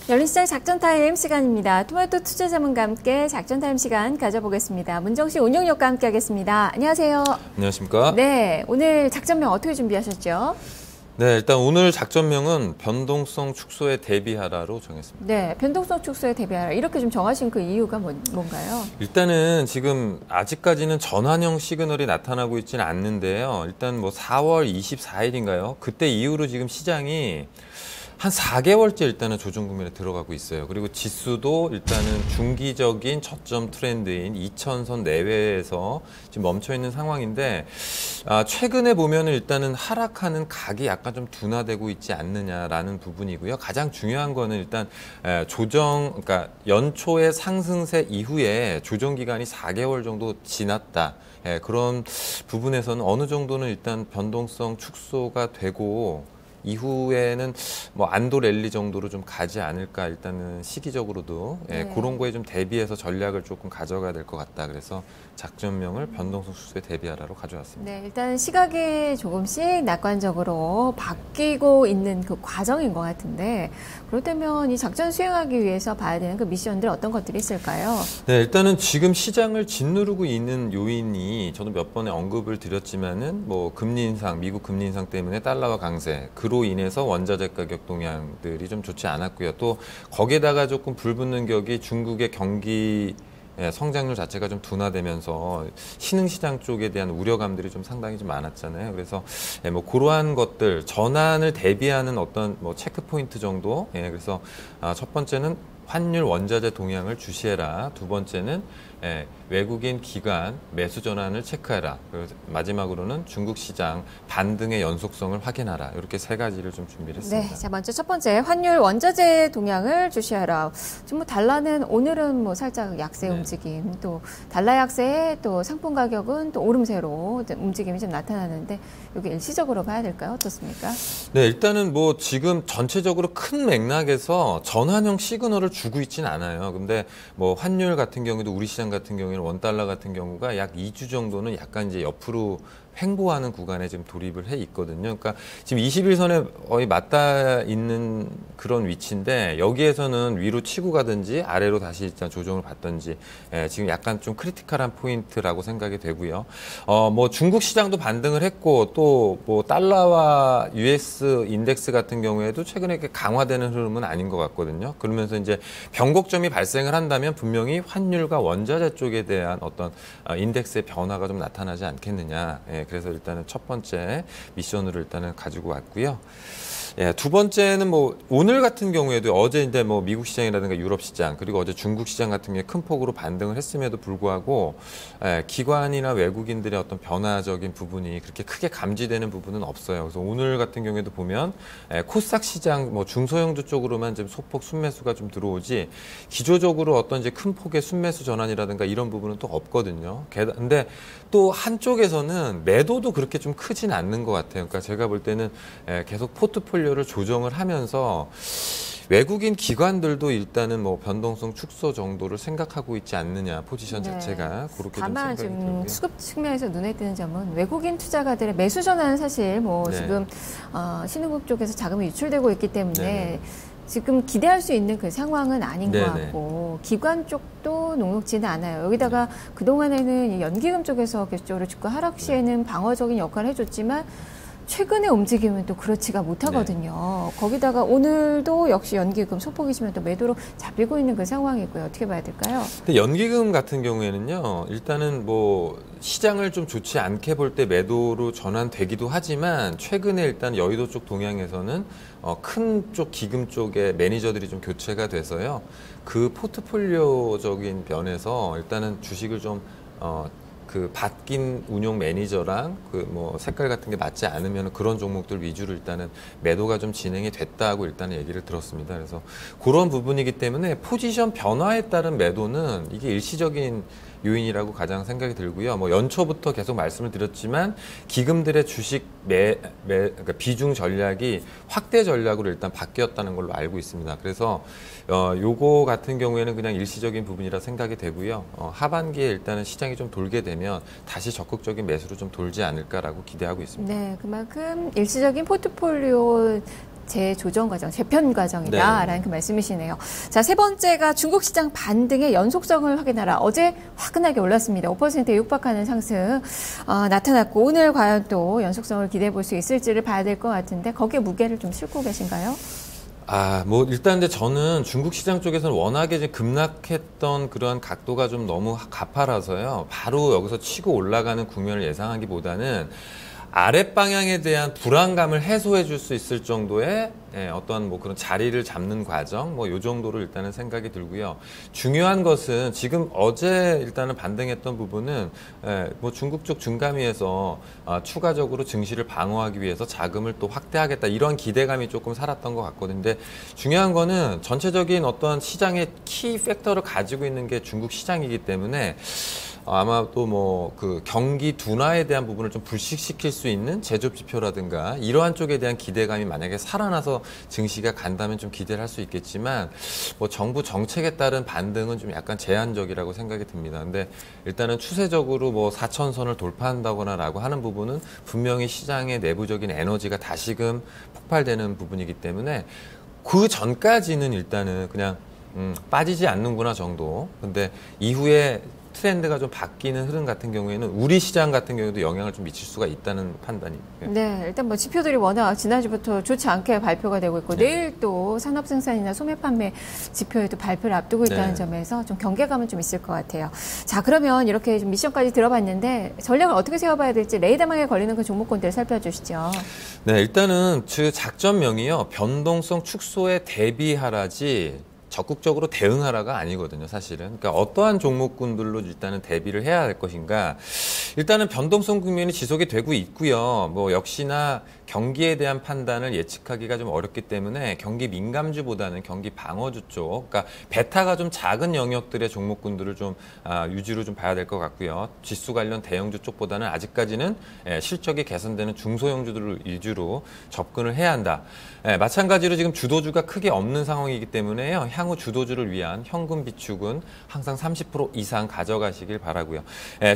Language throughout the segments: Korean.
열린시장 작전타임 시간입니다. 토마토 투자 전문가 함께 작전타임 시간 가져보겠습니다. 문정식 운영력과 함께 하겠습니다. 안녕하세요. 안녕하십니까? 네, 오늘 작전명 어떻게 준비하셨죠? 네, 일단 오늘 작전명은 변동성 축소에 대비하라로 정했습니다. 네, 변동성 축소에 대비하라. 이렇게 좀 정하신 그 이유가 뭔가요? 일단은 지금 아직까지는 전환형 시그널이 나타나고 있지는 않는데요. 일단 뭐 4월 24일인가요? 그때 이후로 지금 시장이 한 4개월째 일단은 조정 국면에 들어가고 있어요. 그리고 지수도 일단은 중기적인 저점 트렌드인 2000선 내외에서 지금 멈춰 있는 상황인데, 최근에 보면은 일단은 하락하는 각이 약간 좀 둔화되고 있지 않느냐라는 부분이고요. 가장 중요한 거는 일단 그러니까 연초의 상승세 이후에 조정 기간이 4개월 정도 지났다. 그런 부분에서는 어느 정도는 일단 변동성 축소가 되고, 이후에는 뭐 안도 랠리 정도로 좀 가지 않을까, 일단은 시기적으로도 네. 그런 거에 좀 대비해서 전략을 조금 가져가야 될 것 같다. 그래서 작전명을 변동성 축소에 대비하라로 가져왔습니다. 네, 일단 시각이 조금씩 낙관적으로 바뀌고 있는 그 과정인 것 같은데, 그렇다면 이 작전 수행하기 위해서 봐야 되는 그 미션들 어떤 것들이 있을까요? 네, 일단은 지금 시장을 짓누르고 있는 요인이 저도 몇 번에 언급을 드렸지만은 뭐 금리 인상, 미국 금리 인상 때문에 달러화 강세, 그로 인해서 원자재 가격 동향들이 좀 좋지 않았고요. 또 거기에다가 조금 불붙는 격이 중국의 경기 성장률 자체가 좀 둔화되면서 신흥시장 쪽에 대한 우려감들이 좀 상당히 좀 많았잖아요. 그래서 뭐 그러한 것들 전환을 대비하는 어떤 뭐 체크 포인트 정도. 그래서 첫 번째는 환율 원자재 동향을 주시해라. 두 번째는 외국인 기관 매수 전환을 체크해라. 그리고 마지막으로는 중국 시장 반등의 연속성을 확인하라. 이렇게 세 가지를 좀 준비를 했습니다. 네, 자 먼저 첫 번째 환율 원자재 동향을 주시하라. 지금 뭐 달러는 오늘은 뭐 살짝 약세 움직임, 또 달러 약세에 또 상품 가격은 또 오름세로 움직임이 좀 나타나는데, 이게 일시적으로 봐야 될까요? 어떻습니까? 네, 일단은 뭐 지금 전체적으로 큰 맥락에서 전환형 시그널을 주고 있지는 않아요. 근데 뭐 환율 같은 경우도 우리 시장 같은 경우에는 원달러 같은 경우가 약 2주 정도는 약간 이제 옆으로 횡보하는 구간에 지금 돌입을 해 있거든요. 그러니까 지금 21선에 거의 맞닿아 있는 그런 위치인데, 여기에서는 위로 치고 가든지 아래로 다시 일단 조정을 받든지 지금 약간 좀 크리티컬한 포인트라고 생각이 되고요. 뭐 중국 시장도 반등을 했고, 또 뭐 달러와 US 인덱스 같은 경우에도 최근에 이렇게 강화되는 흐름은 아닌 것 같거든요. 그러면서 이제 변곡점이 발생을 한다면 분명히 환율과 원자재 쪽에 대한 어떤 인덱스의 변화가 좀 나타나지 않겠느냐. 그래서 일단은 첫 번째 미션으로 일단은 가지고 왔고요. 두 번째는 뭐 오늘 같은 경우에도 어제 이제 뭐 미국 시장이라든가 유럽 시장, 그리고 어제 중국 시장 같은 경우에 큰 폭으로 반등을 했음에도 불구하고 기관이나 외국인들의 어떤 변화적인 부분이 그렇게 크게 감지되는 부분은 없어요. 그래서 오늘 같은 경우에도 보면 코스닥 시장 뭐 중소형주 쪽으로만 지금 소폭 순매수가 좀 들어오지, 기조적으로 어떤 이제 큰 폭의 순매수 전환이라든가 이런 부분은 또 없거든요. 근데 또 한쪽에서는 매도도 그렇게 좀 크진 않는 것 같아요. 그러니까 제가 볼 때는 계속 포트폴리오를 조정을 하면서 외국인 기관들도 일단은 뭐 변동성 축소 정도를 생각하고 있지 않느냐, 포지션 자체가 그렇게 다만 좀 생각이 좀 들고요. 수급 측면에서 눈에 띄는 점은 외국인 투자가들의 매수 전환은 사실 뭐 지금 신흥국 쪽에서 자금이 유출되고 있기 때문에 지금 기대할 수 있는 그 상황은 아닌 것 같고, 기관 쪽도 녹록지는 않아요. 여기다가 그동안에는 연기금 쪽에서 계속적으로 주가 하락 시에는 방어적인 역할을 해줬지만, 최근의 움직임은 또 그렇지가 못하거든요. 거기다가 오늘도 역시 연기금 소폭이지만 또 매도로 잡히고 있는 그 상황이고요. 어떻게 봐야 될까요? 근데 연기금 같은 경우에는요, 일단은 뭐 시장을 좀 좋지 않게 볼 때 매도로 전환되기도 하지만, 최근에 일단 여의도 쪽 동향에서는 큰 쪽 기금 쪽에 매니저들이 좀 교체가 돼서요, 그 포트폴리오적인 면에서 일단은 주식을 좀 그 바뀐 운용 매니저랑 그 뭐 색깔 같은 게 맞지 않으면 그런 종목들 위주로 일단은 매도가 좀 진행이 됐다고 일단은 얘기를 들었습니다. 그래서 그런 부분이기 때문에 포지션 변화에 따른 매도는 이게 일시적인 요인이라고 가장 생각이 들고요. 뭐 연초부터 계속 말씀을 드렸지만 기금들의 주식 그러니까 비중 전략이 확대 전략으로 일단 바뀌었다는 걸로 알고 있습니다. 그래서 요거 같은 경우에는 그냥 일시적인 부분이라 생각이 되고요. 하반기에 일단은 시장이 좀 돌게 되면 다시 적극적인 매수로 좀 돌지 않을까라고 기대하고 있습니다. 네, 그만큼 일시적인 포트폴리오 재조정 과정, 재편 과정이다라는 그 말씀이시네요. 자, 세 번째가 중국 시장 반등의 연속성을 확인하라. 어제 화끈하게 올랐습니다. 5%에 육박하는 상승 나타났고 오늘 과연 또 연속성을 기대해 볼 수 있을지를 봐야 될 것 같은데 거기에 무게를 좀 싣고 계신가요? 뭐, 일단 근데 저는 중국 시장 쪽에서는 워낙에 이제 급락했던 그런 각도가 좀 너무 가파라서요. 바로 여기서 치고 올라가는 국면을 예상하기보다는 아랫방향에 대한 불안감을 해소해 줄 수 있을 정도의 어떤 뭐 그런 자리를 잡는 과정, 뭐 요 정도로 일단은 생각이 들고요. 중요한 것은 지금 어제 일단은 반등했던 부분은 뭐 중국 쪽 중감위에서 추가적으로 증시를 방어하기 위해서 자금을 또 확대하겠다 이런 기대감이 조금 살았던 것 같거든요. 근데 중요한 거는 전체적인 어떤 시장의 키 팩터를 가지고 있는 게 중국 시장이기 때문에 아마 또 뭐 그 경기 둔화에 대한 부분을 좀 불식시킬 수 있는 제조업 지표라든가 이러한 쪽에 대한 기대감이 만약에 살아나서 증시가 간다면 좀 기대를 할 수 있겠지만 뭐 정부 정책에 따른 반등은 좀 약간 제한적이라고 생각이 듭니다. 근데 일단은 추세적으로 뭐 4천선을 돌파한다거나라고 하는 부분은 분명히 시장의 내부적인 에너지가 다시금 폭발되는 부분이기 때문에 그 전까지는 일단은 그냥 빠지지 않는구나 정도. 근데 이후에 트렌드가 좀 바뀌는 흐름 같은 경우에는 우리 시장 같은 경우에도 영향을 좀 미칠 수가 있다는 판단이. 네, 일단 뭐 지표들이 워낙 지난주부터 좋지 않게 발표가 되고 있고 내일 또 산업 생산이나 소매 판매 지표에도 발표를 앞두고 있다는 점에서 좀 경계감은 좀 있을 것 같아요. 자, 그러면 이렇게 좀 미션까지 들어봤는데 전략을 어떻게 세워봐야 될지 레이더망에 걸리는 그 종목군들 살펴주시죠. 네, 일단은 그 작전명이요. 변동성 축소에 대비하라지 적극적으로 대응하라가 아니거든요, 사실은. 그러니까 어떠한 종목군들로 일단은 대비를 해야 할 것인가. 일단은 변동성 국면이 지속이 되고 있고요. 뭐 역시나 경기에 대한 판단을 예측하기가 좀 어렵기 때문에 경기 민감주보다는 경기 방어주 쪽, 그러니까 베타가 좀 작은 영역들의 종목군들을 좀 위주로 좀 봐야 될 것 같고요. 지수 관련 대형주 쪽보다는 아직까지는 실적이 개선되는 중소형주들을 위주로 접근을 해야 한다. 마찬가지로 지금 주도주가 크게 없는 상황이기 때문에요. 향후 주도주를 위한 현금 비축은 항상 30% 이상 가져가시길 바라고요.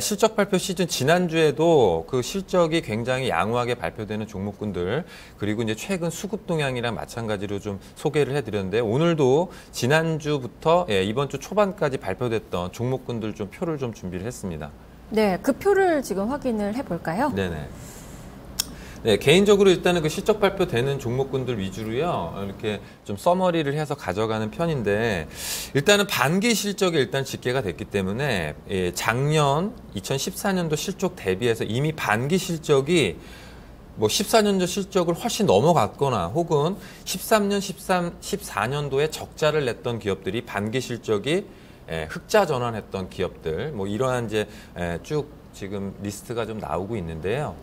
실적 발표 시즌 지난주에도 그 실적이 굉장히 양호하게 발표되는 종목군들 그리고 이제 최근 수급 동향이랑 마찬가지로 좀 소개를 해드렸는데 오늘도 지난주부터 이번 주 초반까지 발표됐던 종목군들 좀 표를 좀 준비를 했습니다. 네, 그 표를 지금 확인을 해볼까요? 네네. 네, 개인적으로 일단은 그 실적 발표되는 종목군들 위주로요, 이렇게 좀 서머리를 해서 가져가는 편인데, 일단은 반기 실적이 일단 집계가 됐기 때문에, 작년 2014년도 실적 대비해서 이미 반기 실적이 뭐 14년도 실적을 훨씬 넘어갔거나 혹은 13년, 14년도에 적자를 냈던 기업들이 반기 실적이 흑자 전환했던 기업들, 뭐 이러한 이제 쭉 지금 리스트가 좀 나오고 있는데요.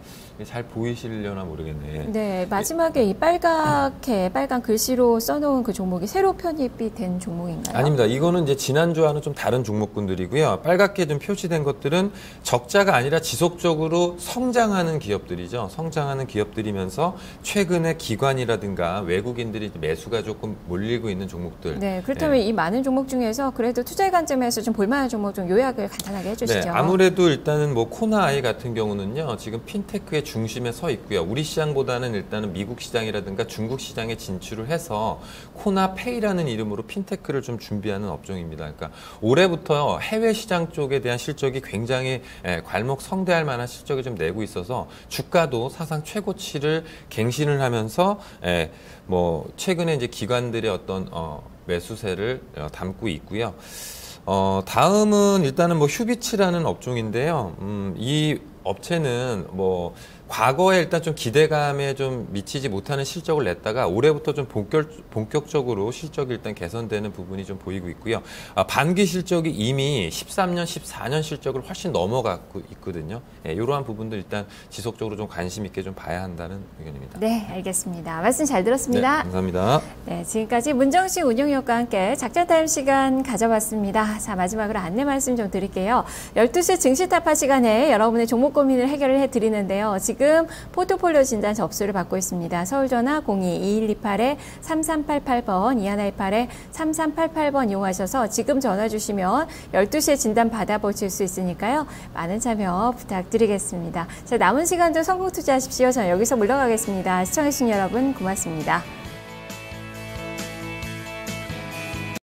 잘 보이시려나 모르겠네. 네, 마지막에 이 빨갛게 빨간 글씨로 써놓은 그 종목이 새로 편입이 된 종목인가요? 아닙니다. 이거는 이제 지난주와는 좀 다른 종목군들이고요. 빨갛게 좀 표시된 것들은 적자가 아니라 지속적으로 성장하는 기업들이죠. 성장하는 기업들이면서 최근에 기관이라든가 외국인들이 매수가 조금 몰리고 있는 종목들. 네, 그렇다면 이 많은 종목 중에서 그래도 투자의 관점에서 좀 볼만한 종목 좀 요약을 간단하게 해주시죠. 네, 아무래도 일단은 뭐 코나아이 같은 경우는요. 지금 핀테크의 중심에 서 있고요. 우리 시장보다는 일단은 미국 시장이라든가 중국 시장에 진출을 해서 코나페이라는 이름으로 핀테크를 좀 준비하는 업종입니다. 그러니까 올해부터 해외 시장 쪽에 대한 실적이 굉장히 괄목성대할 만한 실적을 좀 내고 있어서 주가도 사상 최고치를 갱신을 하면서 뭐 최근에 이제 기관들의 어떤 매수세를 담고 있고요. 다음은 일단은 뭐 휴비츠라는 업종인데요. 이 업체는 뭐 과거에 일단 좀 기대감에 좀 미치지 못하는 실적을 냈다가 올해부터 좀 본격적으로 실적이 일단 개선되는 부분이 좀 보이고 있고요. 반기 실적이 이미 13년, 14년 실적을 훨씬 넘어가고 있거든요. 이러한 부분들 일단 지속적으로 좀 관심 있게 좀 봐야 한다는 의견입니다. 네, 알겠습니다. 말씀 잘 들었습니다. 네, 감사합니다. 네, 지금까지 문정식 운영위원과 함께 작전타임 시간 가져봤습니다. 자, 마지막으로 안내 말씀 좀 드릴게요. 12시 증시타파 시간에 여러분의 종목 고민을 해결을 해드리는데요. 지금 포트폴리오 진단 접수를 받고 있습니다. 서울전화 02-2128-3388번, 2128-3388번 이용하셔서 지금 전화 주시면 12시에 진단 받아보실 수 있으니까요. 많은 참여 부탁드리겠습니다. 자, 남은 시간도 성공 투자하십시오. 저는 여기서 물러가겠습니다. 시청해주신 여러분 고맙습니다.